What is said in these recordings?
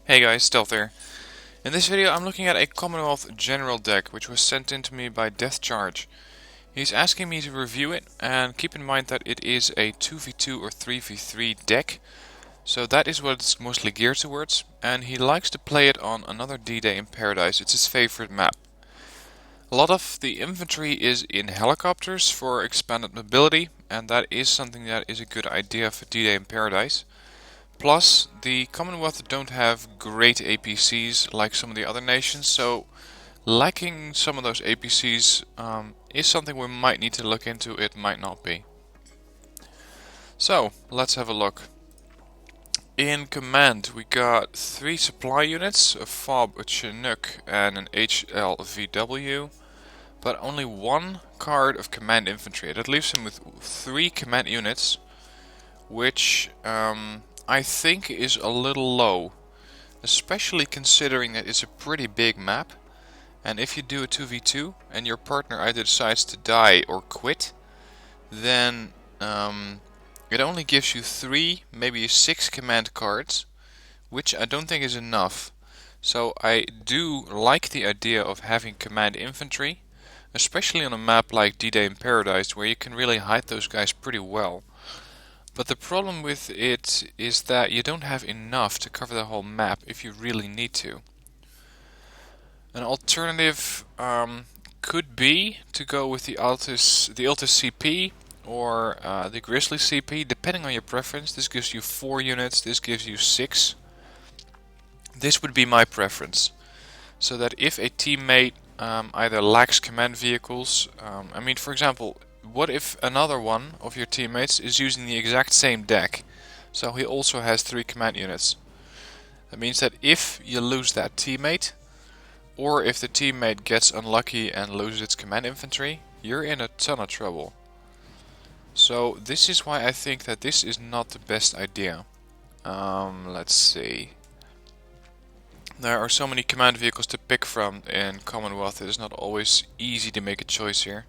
Hey guys, Stealth here. In this video I'm looking at a Commonwealth general deck which was sent in to me by Deathcharge. He's asking me to review it, and keep in mind that it is a 2v2 or 3v3 deck, so that is what it's mostly geared towards, and he likes to play it on another D-Day in Paradise. It's his favorite map. A lot of the infantry is in helicopters for expanded mobility, and that is something that is a good idea for D-Day in Paradise. Plus, the Commonwealth don't have great APCs like some of the other nations, so lacking some of those APCs is something we might need to look into. It might not be. So, let's have a look. In command, we got 3 supply units, a FOB, a Chinook, and an HLVW, but only 1 card of command infantry. That leaves him with 3 command units, which I think is a little low, especially considering that it's a pretty big map, and if you do a 2v2 and your partner either decides to die or quit, then it only gives you 3, maybe 6 command cards, which I don't think is enough. So I do like the idea of having command infantry, especially on a map like D-Day in Paradise, where you can really hide those guys pretty well. But the problem with it is that you don't have enough to cover the whole map if you really need to. An alternative could be to go with the Altis CP or the Grizzly CP, depending on your preference. This gives you 4 units, this gives you 6. This would be my preference. So that if a teammate either lacks command vehicles, I mean, for example, what if another one of your teammates is using the exact same deck? So he also has 3 command units. That means that if you lose that teammate, or if the teammate gets unlucky and loses its command infantry, you're in a ton of trouble. So this is why I think that this is not the best idea. Let's see. There are so many command vehicles to pick from in Commonwealth, it is not always easy to make a choice here.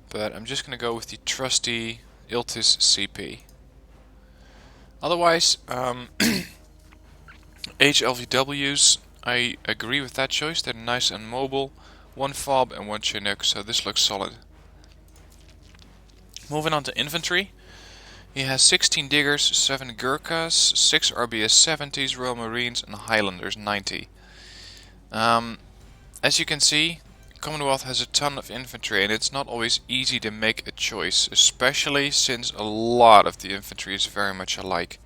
But I'm just going to go with the trusty Iltis CP. Otherwise, HLVWs, I agree with that choice. They're nice and mobile. 1 FOB and 1 Chinook, so this looks solid. Moving on to infantry. He has 16 Diggers, 7 Gurkhas, 6 RBS 70s, Royal Marines, and Highlanders 90. As you can see, Commonwealth has a ton of infantry, and it's not always easy to make a choice, especially since a lot of the infantry is very much alike.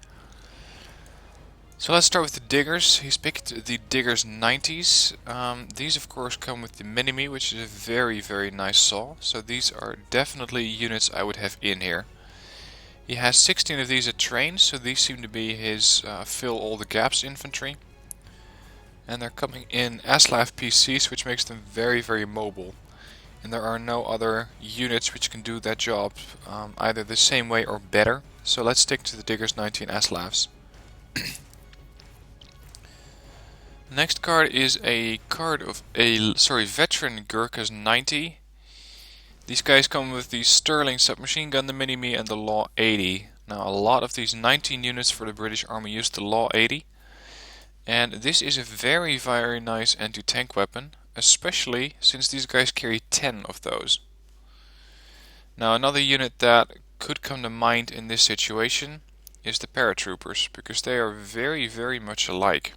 So let's start with the Diggers. He's picked the Diggers 90s. These of course come with the Mini-Me, which is a very, very nice saw. So these are definitely units I would have in here. He has 16 of these at train, so these seem to be his fill all the gaps infantry. And they're coming in Aslav PCs, which makes them very, very mobile. And there are no other units which can do that job either the same way or better. So let's stick to the Diggers 19 Aslavs. Next card is a card of veteran Gurkhas 90. These guys come with the Sterling submachine gun, the Mini-Me, and the Law 80. Now a lot of these 19 units for the British Army use the Law 80. And this is a very, very nice anti-tank weapon, especially since these guys carry 10 of those. Now another unit that could come to mind in this situation is the paratroopers, because they are very, very much alike.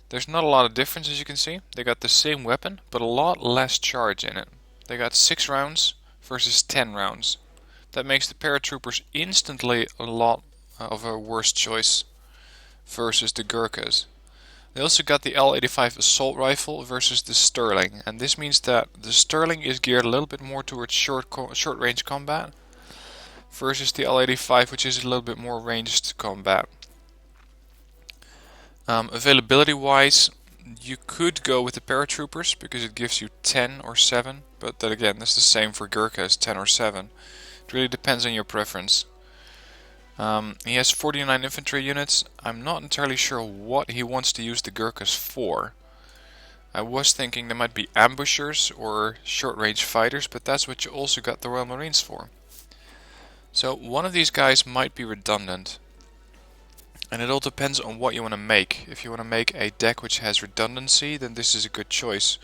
There's not a lot of difference, as you can see. They got the same weapon, but a lot less charge in it. They got 6 rounds versus 10 rounds. That makes the paratroopers instantly a lot of a worse choice versus the Gurkhas. They also got the L85 assault rifle versus the Sterling, and this means that the Sterling is geared a little bit more towards short range combat versus the L85, which is a little bit more ranged combat. Availability wise, you could go with the paratroopers because it gives you 10 or 7, but that again, that's the same for Gurkhas, 10 or 7. It really depends on your preference. He has 49 infantry units. I'm not entirely sure what he wants to use the Gurkhas for. I was thinking they might be ambushers or short-range fighters, but that's what you also got the Royal Marines for. So one of these guys might be redundant. And it all depends on what you want to make. If you want to make a deck which has redundancy, then this is a good choice.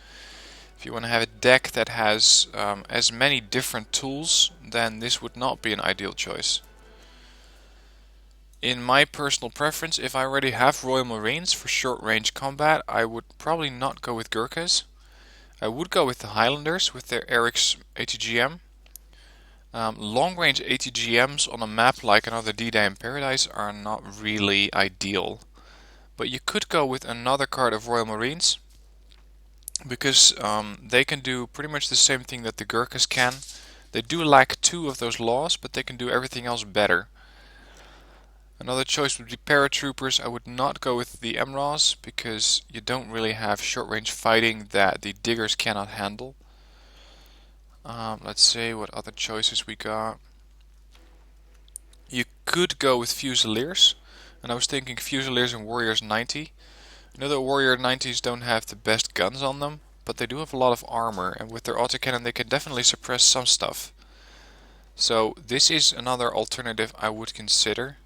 If you want to have a deck that has as many different tools, then this would not be an ideal choice. In my personal preference, if I already have Royal Marines for short range combat, I would probably not go with Gurkhas. I would go with the Highlanders with their Eric's ATGM. Long range ATGMs on a map like another D-Day in Paradise are not really ideal. But you could go with another card of Royal Marines, because they can do pretty much the same thing that the Gurkhas can. They do lack 2 of those laws, but they can do everything else better. Another choice would be Paratroopers. I would not go with the MRAs, because you don't really have short range fighting that the Diggers cannot handle. Let's see what other choices we got. You could go with Fusiliers, and I was thinking Fusiliers and Warriors 90. I know that Warrior 90s don't have the best guns on them, but they do have a lot of armor, and with their autocannon they can definitely suppress some stuff. So this is another alternative I would consider.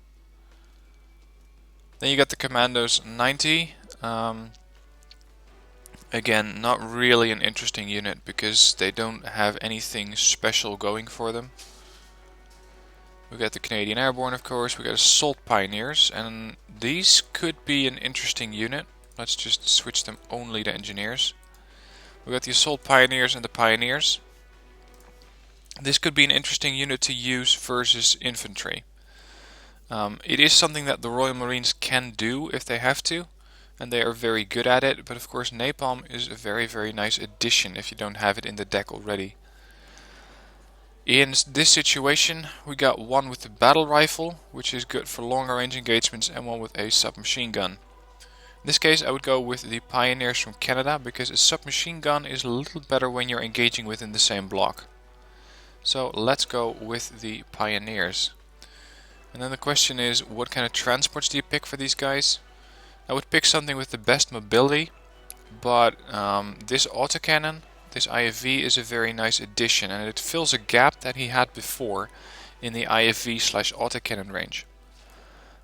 Then you got the Commandos 90. Again, not really an interesting unit because they don't have anything special going for them. We got the Canadian Airborne, of course. We got Assault Pioneers, and these could be an interesting unit. Let's just switch them only to Engineers. We got the Assault Pioneers and the Pioneers. This could be an interesting unit to use versus infantry. It is something that the Royal Marines can do if they have to, and they are very good at it, but of course napalm is a very, very nice addition if you don't have it in the deck already. In this situation we got one with the battle rifle, which is good for longer range engagements, and one with a submachine gun. In this case I would go with the Pioneers from Canada, because a submachine gun is a little better when you're engaging within the same block. So let's go with the Pioneers. And then the question is, what kind of transports do you pick for these guys? I would pick something with the best mobility, but this autocannon, this IFV, is a very nice addition, and it fills a gap that he had before in the IFV/autocannon range.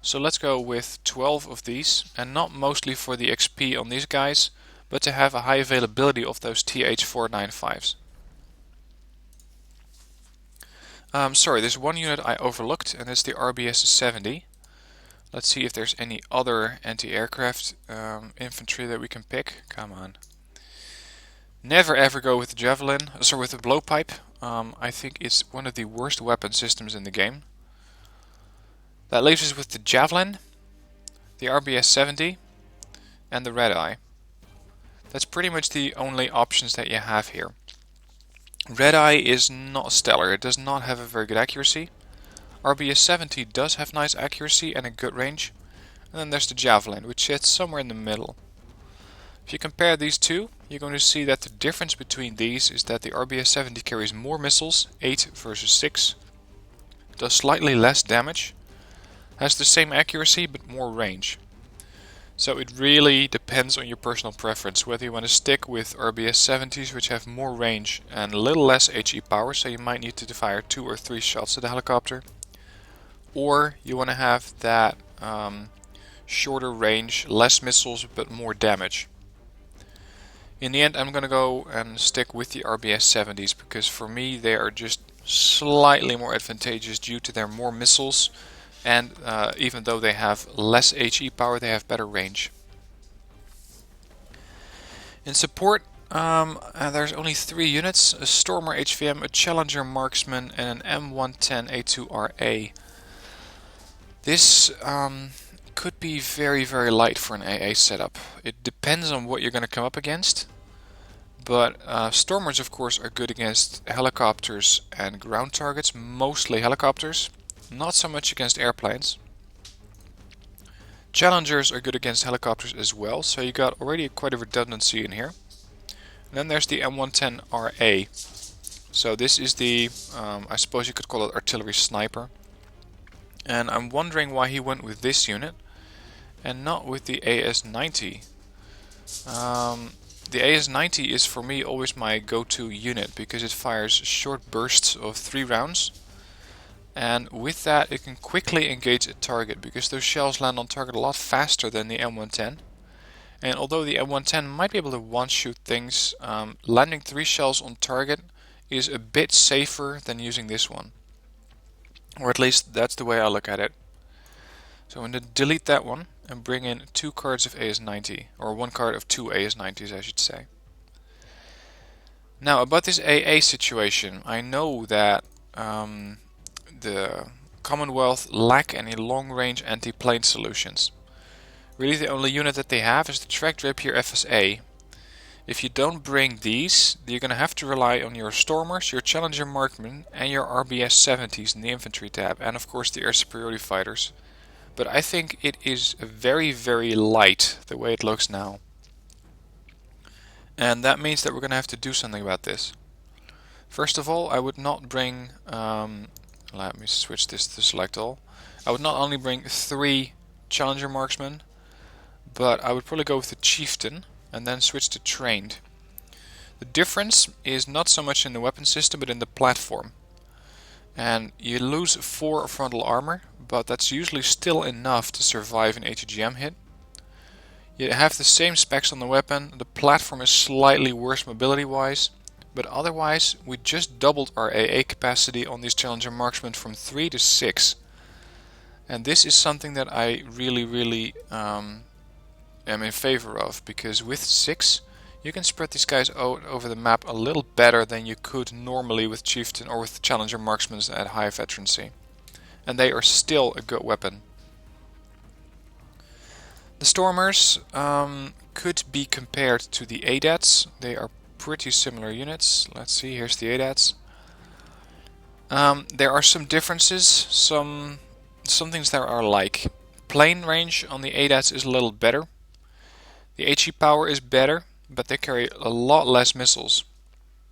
So let's go with 12 of these, and not mostly for the XP on these guys, but to have a high availability of those TH495s. Sorry, there's one unit I overlooked, and it's the RBS 70. Let's see if there's any other anti-aircraft infantry that we can pick. Come on. Never ever go with the Javelin, sorry, with the blowpipe. I think it's one of the worst weapon systems in the game. That leaves us with the Javelin, the RBS 70, and the Red Eye. That's pretty much the only options that you have here. Red Eye is not stellar, it does not have a very good accuracy. RBS 70 does have nice accuracy and a good range. And then there's the Javelin, which sits somewhere in the middle. If you compare these two, you're going to see that the difference between these is that the RBS 70 carries more missiles, 8 versus 6, does slightly less damage, has the same accuracy but more range. So it really depends on your personal preference, whether you want to stick with RBS 70s, which have more range and a little less HE power, so you might need to fire 2 or 3 shots at the helicopter, or you want to have that shorter range, less missiles but more damage. In the end I'm going to go and stick with the RBS 70s, because for me they are just slightly more advantageous due to their more missiles, and even though they have less HE power, they have better range. In support, there's only 3 units: a Stormer HVM, a Challenger Marksman, and an M110A2RA. This could be very, very light for an AA setup. It depends on what you're going to come up against, but Stormers of course are good against helicopters and ground targets, mostly helicopters. Not so much against airplanes. Challengers are good against helicopters as well, so you got already quite a redundancy in here. And then there's the M110RA. So this is the, I suppose you could call it artillery sniper. And I'm wondering why he went with this unit and not with the AS-90. The AS-90 is for me always my go-to unit, because it fires short bursts of 3 rounds. And with that it can quickly engage a target, because those shells land on target a lot faster than the M110. And although the M110 might be able to one-shoot things, landing 3 shells on target is a bit safer than using this one. Or at least that's the way I look at it. So I'm going to delete that one and bring in 2 cards of AS90, or 1 card of 2 AS90s I should say. Now about this AA situation, I know that the Commonwealth lack any long-range anti-plane solutions. Really the only unit that they have is the Tracked Rapier FSA. If you don't bring these, you're going to have to rely on your Stormers, your Challenger Marksmen and your RBS 70s in the infantry tab, and of course the air superiority fighters. But I think it is very, very light the way it looks now. And that means that we're going to have to do something about this. First of all, I would not bring, let me switch this to select all. I would not only bring 3 Challenger Marksmen, but I would probably go with the Chieftain and then switch to Trained. The difference is not so much in the weapon system but in the platform. And you lose 4 frontal armor, but that's usually still enough to survive an ATGM hit. You have the same specs on the weapon, the platform is slightly worse mobility wise, but otherwise we just doubled our AA capacity on these Challenger Marksmen from 3 to 6. And this is something that I really am in favor of, because with 6 you can spread these guys out over the map a little better than you could normally with Chieftain or with Challenger Marksmen at high veterancy. And they are still a good weapon. The Stormers could be compared to the ADATs. They are pretty similar units. Let's see, here's the ADATs. There are some differences, some things that are like. Plane range on the ADATs is a little better. The HE power is better, but they carry a lot less missiles.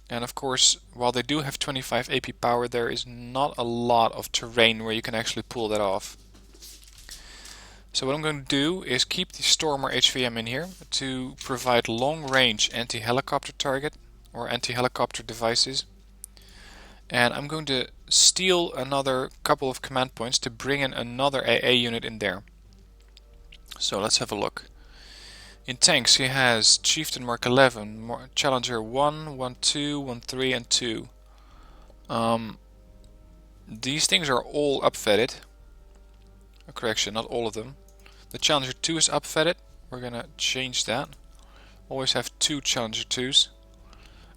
And of course, while they do have 25 AP power, there is not a lot of terrain where you can actually pull that off. So what I'm going to do is keep the Stormer HVM in here to provide long-range anti-helicopter target or anti-helicopter devices. And I'm going to steal another couple of command points to bring in another AA unit in there. So let's have a look. In tanks he has Chieftain Mark 11, Challenger 1, 1, 2, 1, 3 and 2. These things are all upfetted. Correction, not all of them. The Challenger 2 is upfetted. We're gonna change that. Always have 2 Challenger 2s.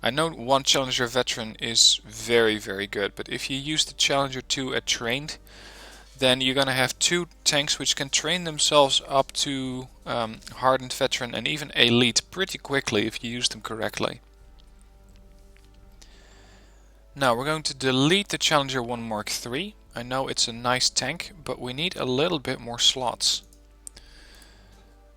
I know 1 Challenger veteran is very good, but if you use the Challenger 2 at trained, then you're gonna have 2 tanks which can train themselves up to hardened veteran and even elite pretty quickly if you use them correctly. Now we're going to delete the Challenger 1 Mark III. I know it's a nice tank, but we need a little bit more slots.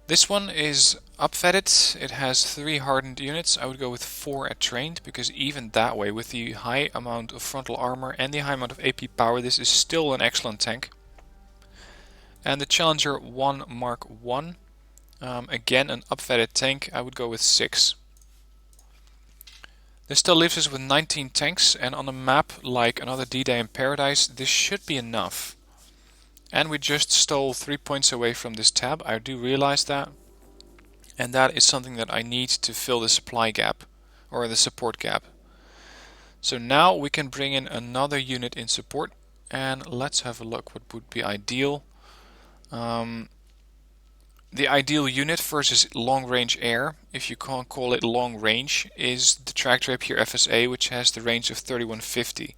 This one is upfetted. It has 3 hardened units. I would go with 4 at trained, because even that way, with the high amount of frontal armor and the high amount of AP power, this is still an excellent tank. And the Challenger 1 Mark I, again an upfetted tank, I would go with 6. This still leaves us with 19 tanks, and on a map like another D-Day in Paradise, this should be enough. And we just stole 3 points away from this tab, I do realize that. And that is something that I need to fill the supply gap, or the support gap. So now we can bring in another unit in support, and let's have a look what would be ideal. The ideal unit versus long range air, if you can't call it long range, is the Tracked Rapier FSA, which has the range of 3150.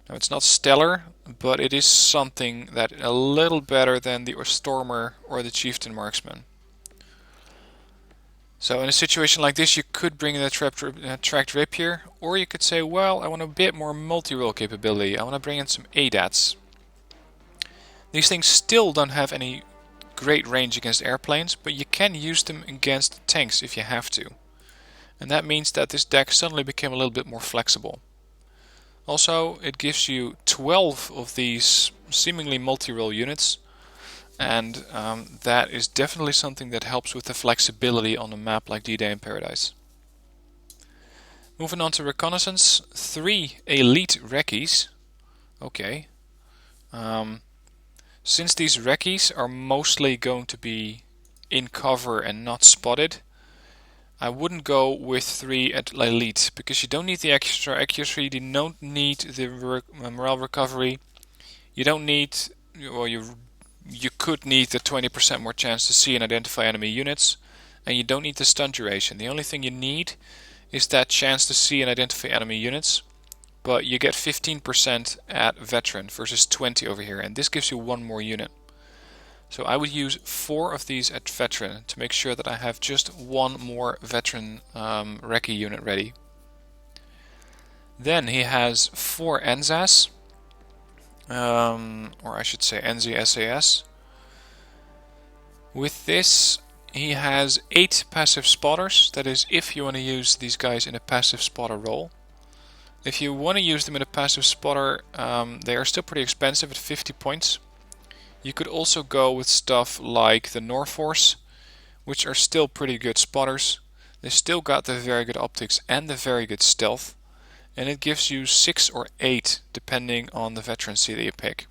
Now it's not stellar, but it is something that a little better than the Stormer or the Chieftain Marksman. So in a situation like this you could bring in the Tracked Rapier, or you could say, well, I want a bit more multi-role capability, I want to bring in some ADATs. These things still don't have any great range against airplanes, but you can use them against tanks if you have to. And that means that this deck suddenly became a little bit more flexible. Also, it gives you 12 of these seemingly multi-role units, and that is definitely something that helps with the flexibility on a map like D-Day in Paradise. Moving on to reconnaissance, 3 elite recce's. Okay, Since these recce's are mostly going to be in cover and not spotted, I wouldn't go with 3 at elite, because you don't need the extra accuracy, you don't need the morale recovery, you don't need, well, you could need the 20% more chance to see and identify enemy units, and you don't need the stun duration. The only thing you need is that chance to see and identify enemy units, but you get 15% at veteran versus 20 over here, and this gives you 1 more unit. So I would use 4 of these at veteran to make sure that I have just 1 more veteran recce unit ready. Then he has 4 NZAS, or I should say NZSAS. With this he has 8 passive spotters, that is if you want to use these guys in a passive spotter role. If you want to use them in a passive spotter, they are still pretty expensive at 50 points. You could also go with stuff like the Norforce, which are still pretty good spotters. They still got the very good optics and the very good stealth, and it gives you 6 or 8 depending on the veterancy that you pick.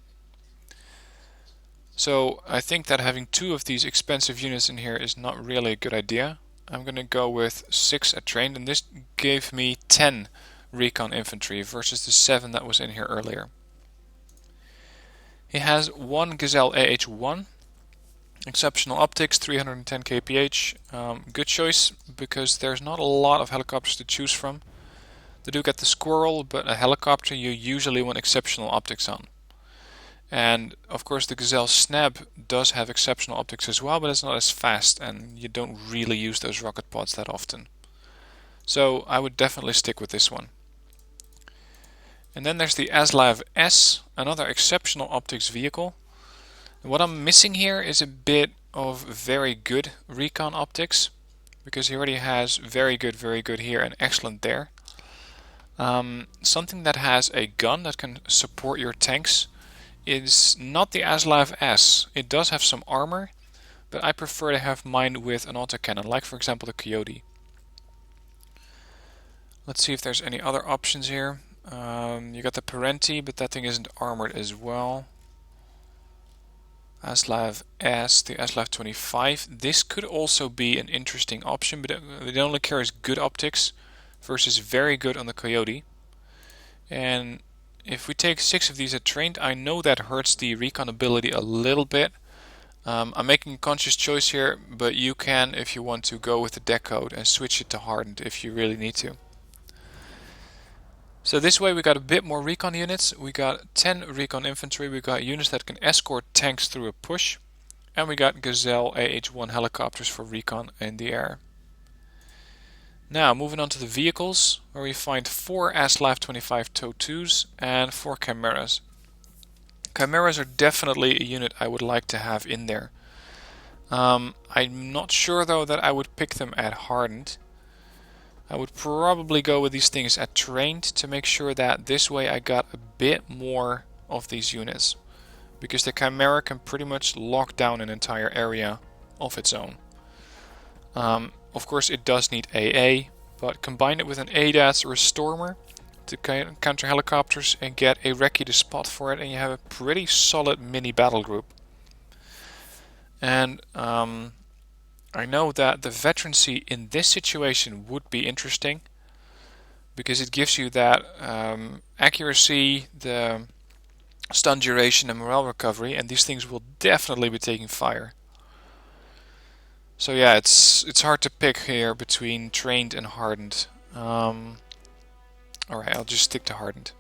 So I think that having 2 of these expensive units in here is not really a good idea. I'm going to go with 6 at trained, and this gave me 10 recon infantry versus the 7 that was in here earlier. He has 1 Gazelle AH1, exceptional optics, 310 kph. Good choice because there's not a lot of helicopters to choose from. They do get the Squirrel, but a helicopter you usually want exceptional optics on. And of course the Gazelle Snab does have exceptional optics as well, but it's not as fast and you don't really use those rocket pods that often. So I would definitely stick with this one. And then there's the Aslav S, another exceptional optics vehicle. And what I'm missing here is a bit of very good recon optics, because he already has very good here and excellent there. Something that has a gun that can support your tanks is not the Aslav S. It does have some armor, but I prefer to have mine with an autocannon, like for example the Coyote. Let's see if there's any other options here. You got the Parenti, but that thing isn't armored as well. Aslav S, the Aslav 25. This could also be an interesting option, but it only carries good optics versus very good on the Coyote. And if we take 6 of these at trained, I know that hurts the recon ability a little bit. I'm making a conscious choice here, but you can, if you want to, go with the deck code and switch it to hardened if you really need to. So this way we got a bit more recon units, we got 10 recon infantry, we got units that can escort tanks through a push, and we got Gazelle AH-1 helicopters for recon in the air. Now moving on to the vehicles, where we find 4 Aslav 25 TOW-2s and 4 Chimeras. Chimeras are definitely a unit I would like to have in there. I'm not sure though that I would pick them at hardened. I would probably go with these things at trained to make sure that this way I got a bit more of these units, because the Chimera can pretty much lock down an entire area of its own. Of course it does need AA, but combine it with an ADAS or a Stormer to counter helicopters and get a recce to spot for it, and you have a pretty solid mini battle group. And I know that the veterancy in this situation would be interesting, because it gives you that accuracy, the stun duration and morale recovery, and these things will definitely be taking fire. So yeah, it's hard to pick here between trained and hardened. Alright, I'll just stick to hardened.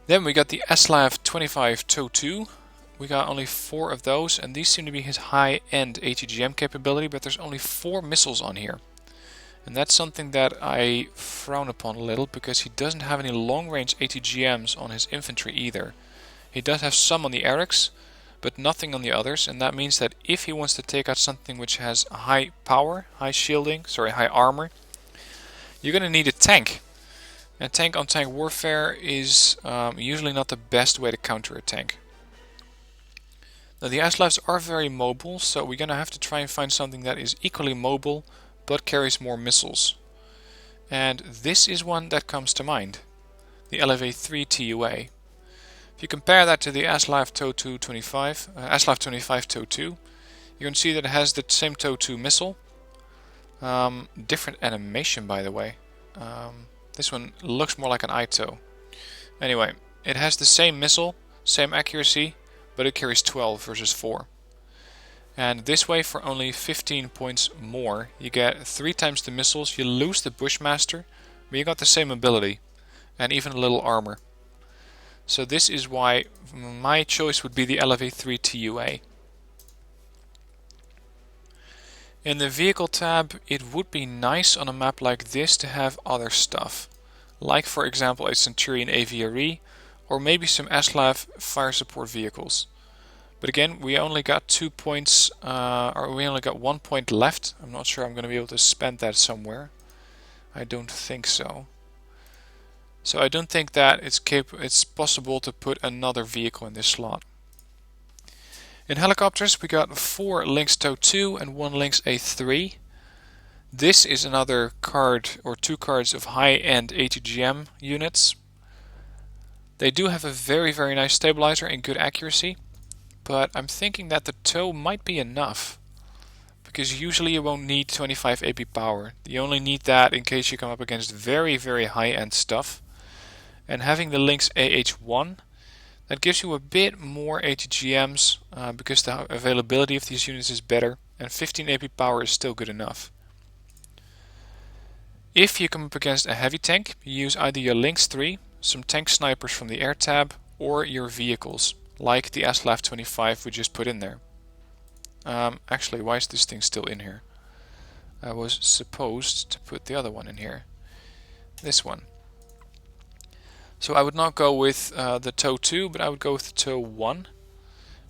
Then we got the Aslav 25 TOW-2. We got only 4 of those, and these seem to be his high-end ATGM capability, but there's only 4 missiles on here. And that's something that I frown upon a little, because he doesn't have any long-range ATGMs on his infantry either. He does have some on the Erics, but nothing on the others, and that means that if he wants to take out something which has high power, high armor, you're going to need a tank. And tank-on-tank warfare is usually not the best way to counter a tank. Now the Aslavs are very mobile, so we're going to have to try and find something that is equally mobile but carries more missiles. And this is one that comes to mind, the LFA-3 TUA. If you compare that to the ASLAF TOW 25, ASLAF 25 TOW 2, you can see that it has the same TOW 2 missile. Different animation, by the way. This one looks more like an ITO. Anyway, it has the same missile, same accuracy, but it carries 12 versus 4. And this way, for only 15 points more, you get 3 times the missiles, you lose the Bushmaster, but you got the same ability, and even a little armor. So this is why my choice would be the LFA3 TUA. In the vehicle tab, it would be nice on a map like this to have other stuff. Like for example a Centurion AVRE, or maybe some ASLAF fire support vehicles. But again, we only got 2 points, or we only got 1 point left. I'm not sure I'm going to be able to spend that somewhere. I don't think so. So I don't think that it's possible to put another vehicle in this slot. In helicopters, we got 4 Lynx TOW 2 and 1 Lynx A3. This is another card, or 2 cards of high-end ATGM units. They do have a very nice stabilizer and good accuracy, but I'm thinking that the TOW might be enough, because usually you won't need 25 AP power. You only need that in case you come up against very high-end stuff. And having the Lynx AH1, that gives you a bit more ATGMs, because the availability of these units is better, and 15 AP power is still good enough. If you come up against a heavy tank, you use either your Lynx 3, some tank snipers from the air tab, or your vehicles, like the ASLAF 25 we just put in there. Actually, why is this thing still in here? I was supposed to put the other one in here. This one. So I would not go with the TOW 2, but I would go with the TOW 1.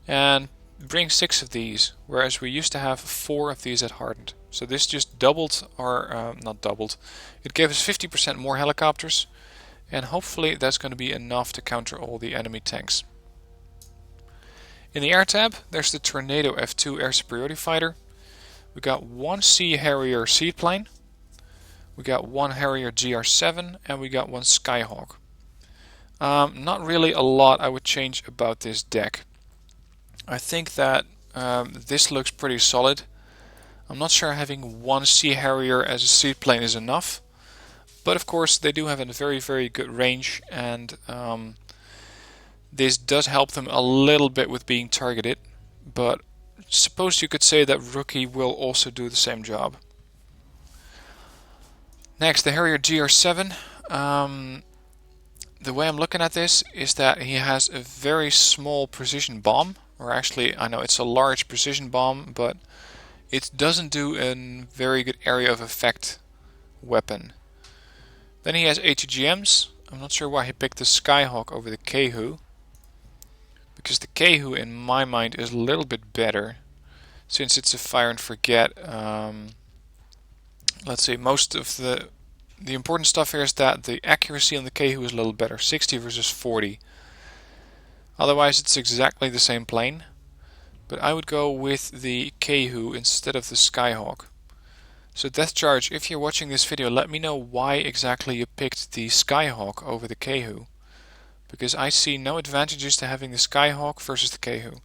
And bring 6 of these, whereas we used to have 4 of these at Hardened. So this just doubled, or not doubled, it gave us 50% more helicopters, and hopefully that's going to be enough to counter all the enemy tanks. In the air tab, there's the Tornado F2 air superiority fighter. We got 1 Sea Harrier seaplane, we got 1 Harrier GR7, and we got 1 Skyhawk. Not really a lot I would change about this deck. I think that this looks pretty solid. I'm not sure having 1 Sea Harrier as a seaplane is enough, but of course they do have a very good range, and this does help them a little bit with being targeted, but suppose you could say that Rookie will also do the same job. Next, the Harrier GR7. The way I'm looking at this is that he has a very small precision bomb, or actually I know it's a large precision bomb, but it doesn't do a very good area of effect weapon. Then he has ATGMs. I'm not sure why he picked the Skyhawk over the Kehu, because the Kehu in my mind is a little bit better, since it's a fire and forget. Let's see, most of the important stuff here is that the accuracy on the Kehu is a little better, 60 versus 40. Otherwise it's exactly the same plane, but I would go with the Kehu instead of the Skyhawk. So Deathcharge, if you're watching this video, let me know why exactly you picked the Skyhawk over the Kehu, because I see no advantages to having the Skyhawk versus the Kehu.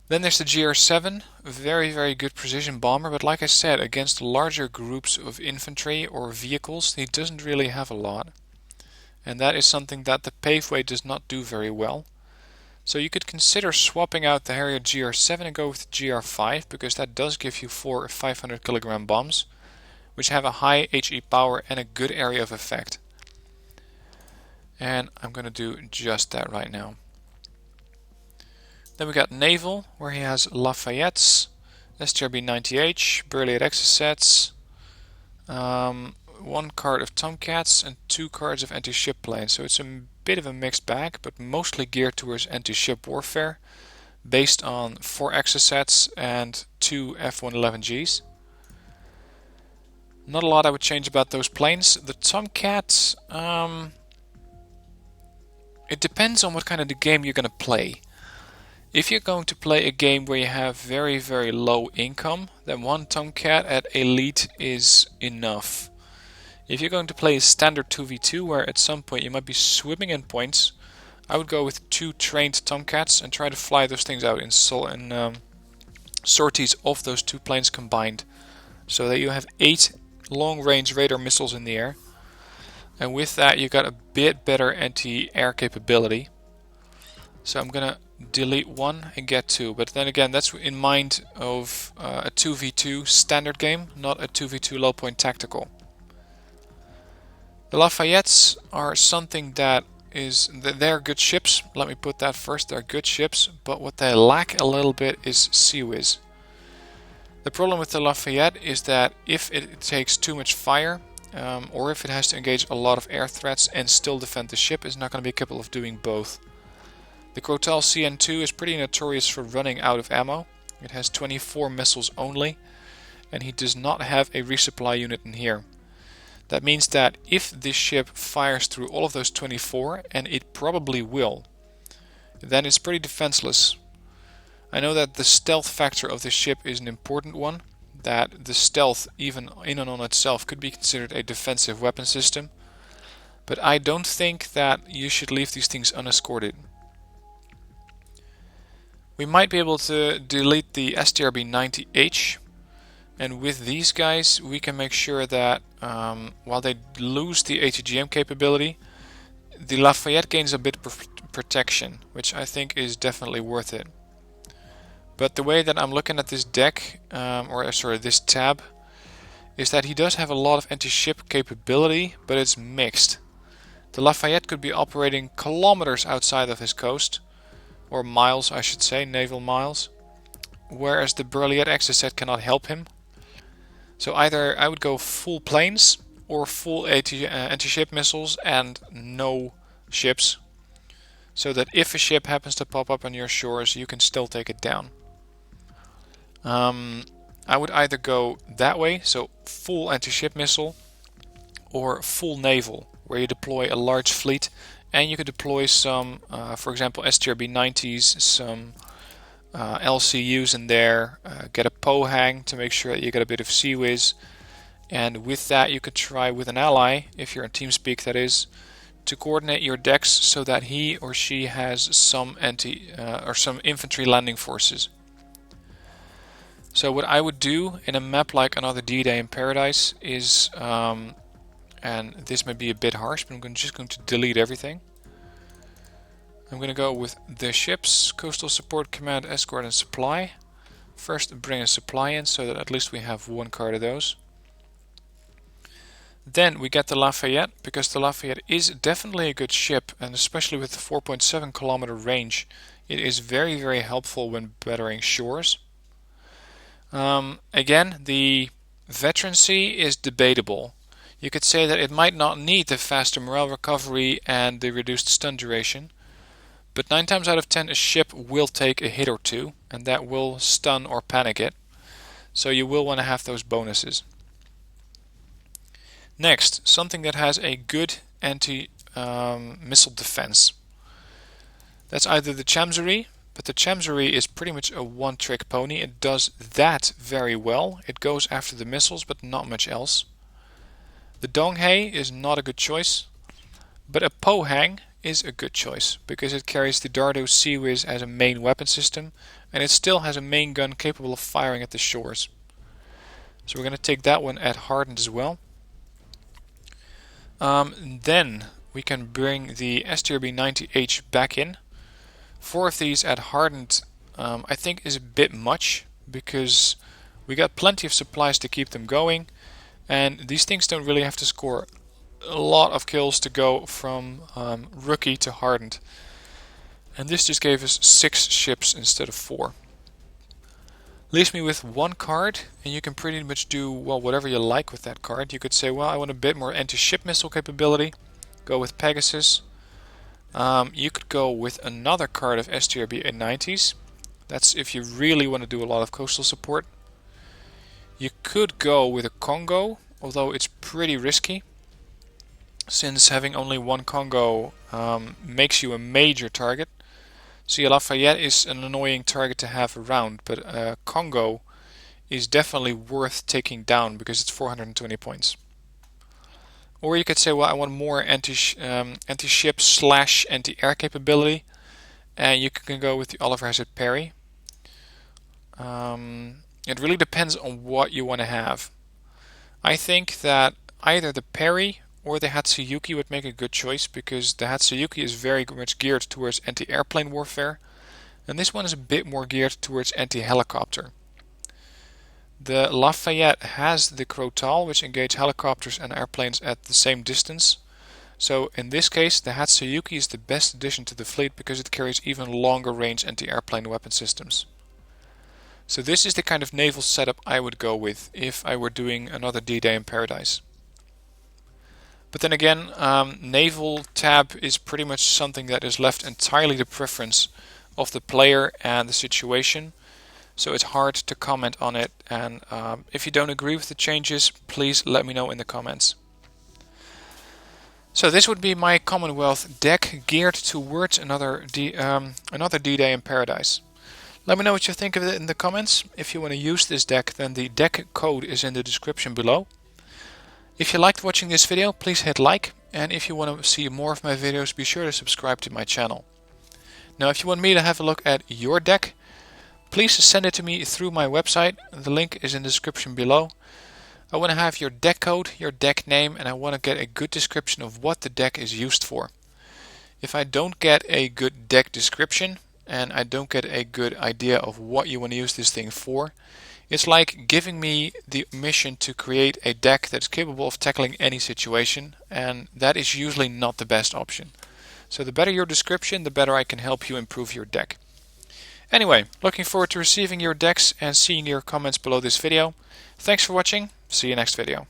Then there's the GR7, a very good precision bomber, but like I said, against larger groups of infantry or vehicles, he doesn't really have a lot. And that is something that the paveway does not do very well. So you could consider swapping out the Harrier GR7 and go with the GR5, because that does give you 4 500 kilogram bombs, which have a high HE power and a good area of effect. And I'm going to do just that right now. Then we got Naval, where he has Lafayette's, STRB 90H, Burley at Exocets, 1 card of Tomcats and 2 cards of anti-ship planes. So it's a bit of a mixed bag, but mostly geared towards anti-ship warfare, based on 4 Exocets and 2 F-111Gs. Not a lot I would change about those planes. The Tomcats, it depends on what kind of the game you're going to play. If you're going to play a game where you have very low income, then 1 Tomcat at Elite is enough. If you're going to play a standard 2v2 where at some point you might be swimming in points, I would go with 2 trained Tomcats and try to fly those things out in sorties of those 2 planes combined, so that you have 8 long-range radar missiles in the air. And with that you got a bit better anti-air capability. So I'm gonna delete 1 and get 2, but then again that's in mind of a 2v2 standard game, not a 2v2 low point tactical. The Lafayettes are something that they're good ships, let me put that first, they're good ships, but what they lack a little bit is CWIS. The problem with the Lafayette is that if it takes too much fire, or if it has to engage a lot of air threats and still defend the ship, it's not going to be capable of doing both. The Crotal CN2 is pretty notorious for running out of ammo. It has 24 missiles only, and he does not have a resupply unit in here. That means that if this ship fires through all of those 24, and it probably will, then it's pretty defenseless. I know that the stealth factor of this ship is an important one, that the stealth even in and on itself could be considered a defensive weapon system, but I don't think that you should leave these things unescorted. We might be able to delete the STRB-90H, and with these guys we can make sure that while they lose the ATGM capability, the Lafayette gains a bit of protection, which I think is definitely worth it. But the way that I'm looking at this deck, this tab, is that he does have a lot of anti-ship capability, but it's mixed. The Lafayette could be operating kilometers outside of his coast, or miles I should say, naval miles, whereas the Burliette Exocet cannot help him. So either I would go full planes or full anti-ship missiles and no ships, so that if a ship happens to pop up on your shores you can still take it down. I would either go that way, so full anti-ship missile, or full naval, where you deploy a large fleet and you could deploy some, for example, STRB-90s, some LCUs in there, get a POHANG to make sure that you get a bit of CWIS, and with that you could try with an ally, if you're in TeamSpeak that is, to coordinate your decks so that he or she has some some infantry landing forces. So what I would do in a map like Another D-Day in Paradise is, and this may be a bit harsh, but I'm just going to delete everything. I'm going to go with the ships, Coastal Support, Command, Escort and Supply. First bring a supply in so that at least we have 1 card of those. Then we get the Lafayette, because the Lafayette is definitely a good ship, and especially with the 4.7 kilometer range it is very very helpful when battering shores. Again, the veterancy is debatable. You could say that it might not need the faster morale recovery and the reduced stun duration, but 9 times out of 10 a ship will take a hit or 2, and that will stun or panic it, so you will want to have those bonuses. Next, something that has a good anti-missile defense. That's either the Chamzuri, but the Chamzuri is pretty much a one-trick pony. It does that very well. It goes after the missiles, but not much else. The Donghae is not a good choice, but a POHANG is a good choice, because it carries the Dardo CWIS as a main weapon system, and it still has a main gun capable of firing at the shores. So we're going to take that one at hardened as well. Then we can bring the STRB-90H back in. 4 of these at hardened I think is a bit much, because we got plenty of supplies to keep them going, and these things don't really have to score a lot of kills to go from rookie to hardened. And this just gave us 6 ships instead of 4. Leaves me with 1 card, and you can pretty much do, well, whatever you like with that card. You could say, well, I want a bit more anti-ship missile capability. Go with Pegasus. You could go with another card of STRB-90s. That's if you really want to do a lot of coastal support. You could go with a Congo, although it's pretty risky, since having only 1 Congo makes you a major target. So Lafayette is an annoying target to have around, but Congo is definitely worth taking down because it's 420 points. Or you could say, well, I want more anti-ship / anti-air capability, and you can go with the Oliver Hazard parry. It really depends on what you want to have. I think that either the parry or the Hatsuyuki would make a good choice, because the Hatsuyuki is very much geared towards anti-airplane warfare, and this one is a bit more geared towards anti-helicopter. The Lafayette has the Crotal, which engage helicopters and airplanes at the same distance. So in this case, the Hatsuyuki is the best addition to the fleet because it carries even longer range anti-airplane weapon systems. So this is the kind of naval setup I would go with if I were doing another D-Day in Paradise. But then again, naval tab is pretty much something that is left entirely to the preference of the player and the situation. So it's hard to comment on it, and if you don't agree with the changes, please let me know in the comments. So this would be my Commonwealth deck geared towards another D-Day in Paradise. Let me know what you think of it in the comments. If you want to use this deck, then the deck code is in the description below. If you liked watching this video, please hit like, and if you want to see more of my videos, be sure to subscribe to my channel. Now if you want me to have a look at your deck, please send it to me through my website. The link is in the description below. I want to have your deck code, your deck name, and I want to get a good description of what the deck is used for. If I don't get a good deck description and I don't get a good idea of what you want to use this thing for, it's like giving me the mission to create a deck that's capable of tackling any situation, and that is usually not the best option. So the better your description, the better I can help you improve your deck. Anyway, looking forward to receiving your decks and seeing your comments below this video. Thanks for watching. See you next video.